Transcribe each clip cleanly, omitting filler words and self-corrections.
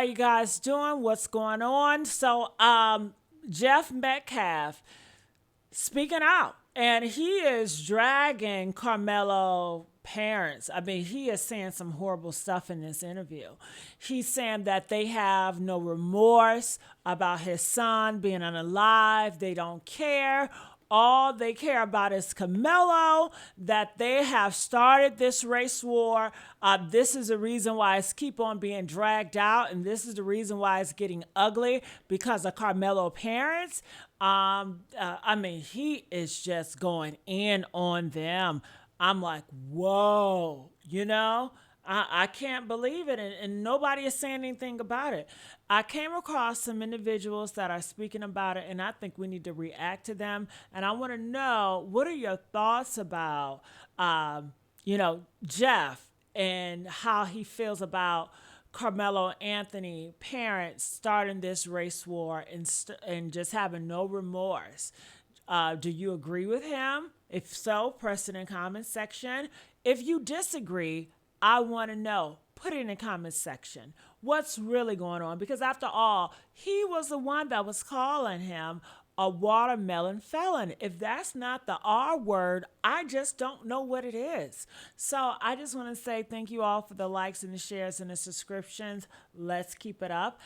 How you guys doing? What's going on? So, Jeff Metcalf speaking out, and he is dragging Karmelo parents. I mean, he is saying some horrible stuff in this interview. He's saying that they have no remorse about his son being unalive. They don't care. All they care about is Karmelo, that they have started this race war. This is the reason why it's keep on being dragged out, and this is the reason why it's getting ugly because of Karmelo parents. I mean, he is just going in on them. I'm like, whoa, I can't believe it, and nobody is saying anything about it. I came across some individuals that are speaking about it, and I think we need to react to them. And I want to know, what are your thoughts about, Jeff and how he feels about Carmelo Anthony parents starting this race war and just having no remorse? Do you agree with him? If so, press it in the comments section. If you disagree, I want to know. Put it in the comments section. What's really going on? Because after all, he was the one that was calling him a watermelon felon. If that's not the R word, I just don't know what it is. So I just want to say thank you all for the likes and the shares and the subscriptions. Let's keep it up.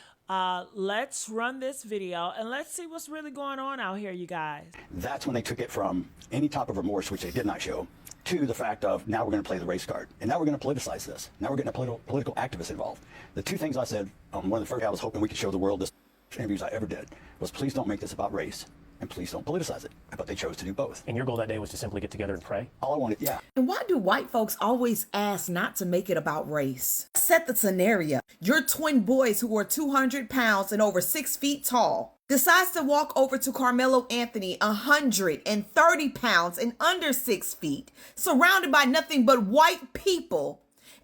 Let's run this video and let's see what's really going on out here, you guys. That's when they took it from any type of remorse, which they did not show, to the fact of now we're going to play the race card. And now we're going to politicize this. Now we're getting a political activist involved. The two things I said, one of the first I was hoping we could show the world this interviews I ever did, was please don't make this about race and please don't politicize it. But they chose to do both. And your goal that day was to simply get together and pray? All I wanted, yeah. And why do white folks always ask not to make it about race? Set the scenario. Your twin boys who are 200 pounds and over 6 feet tall decides to walk over to Carmelo Anthony, 130 pounds and under 6 feet, surrounded by nothing but white people,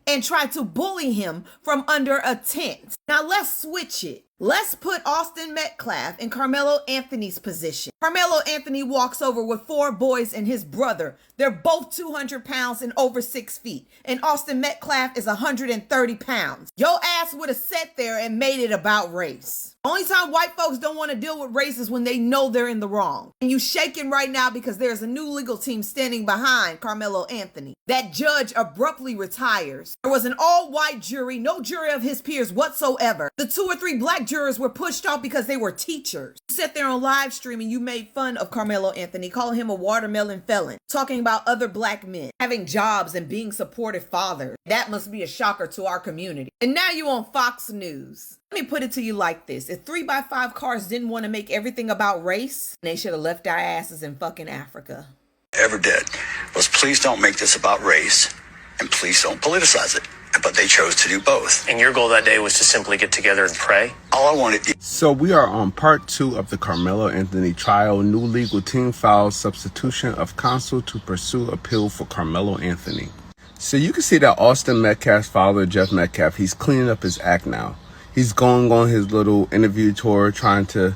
and try to bully him from under a tent. Now let's switch it. Let's put Austin Metcalf in Carmelo Anthony's position. Carmelo Anthony walks over with 4 boys and his brother. They're both 200 pounds and over 6 feet. And Austin Metcalf is 130 pounds. Your ass would have sat there and made it about race. Only time white folks don't want to deal with race is when they know they're in the wrong. And you shaking right now because there's a new legal team standing behind Carmelo Anthony. That judge abruptly retires. There was an all-white jury, no jury of his peers whatsoever. The 2 or 3 black jurors were pushed off because they were teachers. You sat there on live stream and you made fun of Carmelo Anthony, calling him a watermelon felon, talking about other black men having jobs and being supportive fathers. That must be a shocker to our community. And now you on Fox News. Let me put it to you like this. If 3x5 cars didn't want to make everything about race, they should have left our asses in fucking Africa. Ever did was please don't make this about race and please don't politicize it. But they chose to do both. And your goal that day was to simply get together and pray? All I wanted. So we are on part 2 of the Carmelo Anthony trial. New legal team files substitution of counsel to pursue appeal for Carmelo Anthony. So you can see that Austin Metcalf's father, Jeff Metcalf, he's cleaning up his act now. He's going on his little interview tour trying to,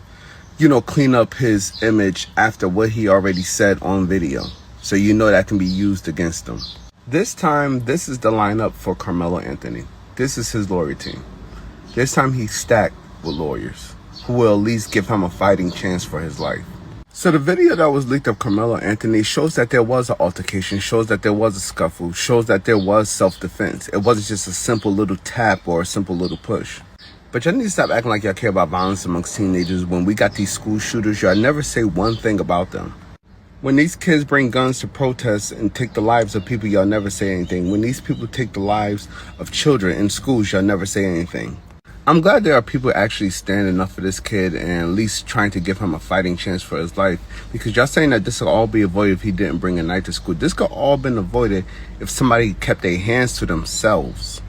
clean up his image after what he already said on video. So that can be used against him. This time, this is the lineup for Carmelo Anthony. This is his lawyer team. This time he's stacked with lawyers who will at least give him a fighting chance for his life. So the video that was leaked of Carmelo Anthony shows that there was an altercation, shows that there was a scuffle, shows that there was self-defense. It wasn't just a simple little tap or a simple little push. But y'all need to stop acting like y'all care about violence amongst teenagers. When we got these school shooters, y'all never say one thing about them. When these kids bring guns to protests and take the lives of people, y'all never say anything. When these people take the lives of children in schools, y'all never say anything. I'm glad there are people actually standing up for this kid and at least trying to give him a fighting chance for his life. Because y'all saying that this will all be avoided if he didn't bring a knife to school. This could all been avoided if somebody kept their hands to themselves.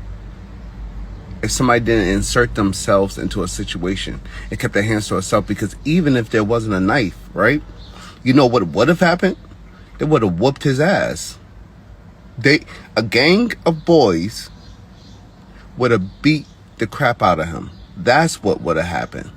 If somebody didn't insert themselves into a situation and kept their hands to themselves. Because even if there wasn't a knife, right? You know what would have happened? They would have whooped his ass. A gang of boys would have beat the crap out of him. That's what would have happened.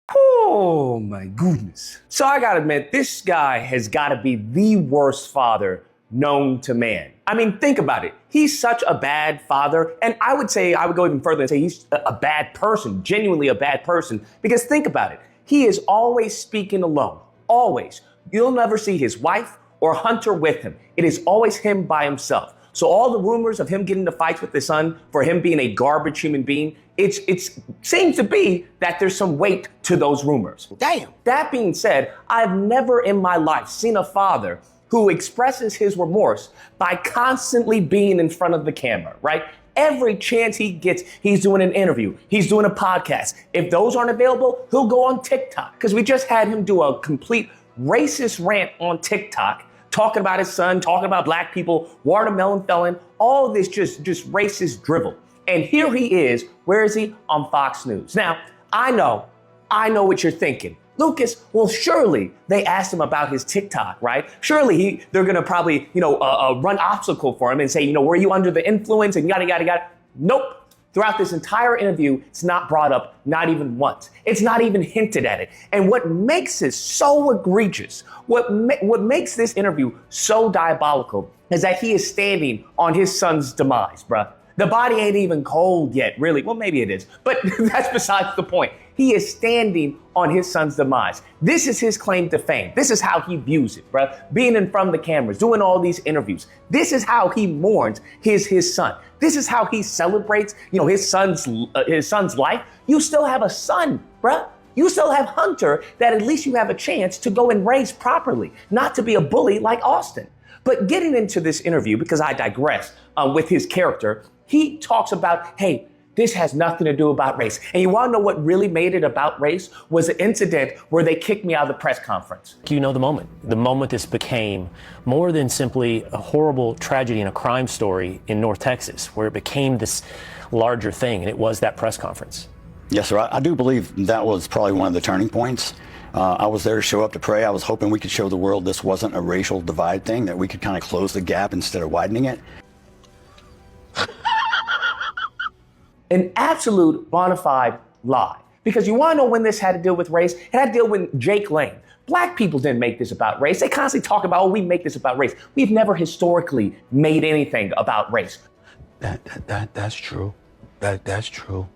Oh my goodness. So I gotta admit, this guy has gotta be the worst father known to man. I mean, think about it. He's such a bad father. And I would go even further and say he's a bad person, genuinely a bad person. Because think about it. He is always speaking alone. Always. You'll never see his wife or Hunter with him. It is always him by himself. So all the rumors of him getting into fights with his son, for him being a garbage human being, it seems to be that there's some weight to those rumors. Damn. That being said, I've never in my life seen a father who expresses his remorse by constantly being in front of the camera, right? Every chance he gets, he's doing an interview, he's doing a podcast. If those aren't available, he'll go on TikTok. Because we just had him do a complete racist rant on TikTok, talking about his son, talking about black people, watermelon felon, all of this just racist drivel. And here he is, where is he? On Fox News. Now, I know what you're thinking. Lucas, well, surely they asked him about his TikTok, right? Surely they're gonna probably, run obstacle for him and say, were you under the influence and yada, yada, yada. Nope. Throughout this entire interview, it's not brought up, not even once. It's not even hinted at it. And what makes this so egregious, what makes this interview so diabolical is that he is standing on his son's demise, bruh. The body ain't even cold yet, really. Well, maybe it is, but that's besides the point. He is standing on his son's demise. This is his claim to fame. This is how he views it, bro. Being in front of the cameras, doing all these interviews. This is how he mourns his son. This is how he celebrates, his son's life. You still have a son, bro. You still have Hunter that at least you have a chance to go and raise properly, not to be a bully like Austin. But getting into this interview, because I digress with his character, he talks about, hey, this has nothing to do about race. And you want to know what really made it about race? Was an incident where they kicked me out of the press conference. You know the moment this became more than simply a horrible tragedy and a crime story in North Texas, where it became this larger thing, and it was that press conference. Yes, sir. I do believe that was probably one of the turning points. I was there to show up to pray. I was hoping we could show the world this wasn't a racial divide thing, that we could kind of close the gap instead of widening it. An absolute bona fide lie. Because you want to know when this had to deal with race? It had to deal with Jake Lane. Black people didn't make this about race. They constantly talk about, we make this about race. We've never historically made anything about race. That's true. That's true.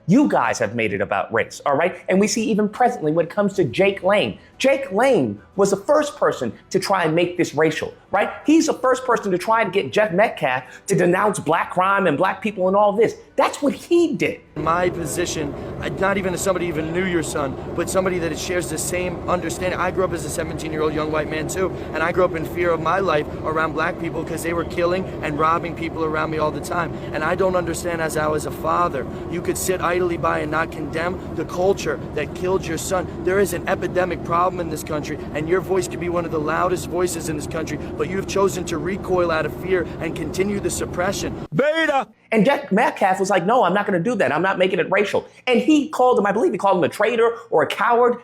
You guys have made it about race, all right? And we see even presently when it comes to Jake Lane. Jake Lane was the first person to try and make this racial, right? He's the first person to try and get Jeff Metcalf to denounce black crime and black people and all this. That's what he did. In my position, not even as somebody even knew your son, but somebody that shares the same understanding. I grew up as a 17-year-old young white man too, and I grew up in fear of my life around black people because they were killing and robbing people around me all the time. And I don't understand, as I was a father, you could sit idly by and not condemn the culture that killed your son. There is an epidemic problem in this country, and your voice could be one of the loudest voices in this country, but you have chosen to recoil out of fear and continue the suppression. Beta! And Jeff Metcalf was like, no, I'm not going to do that. I'm not making it racial. And he called him, I believe he called him a traitor or a coward.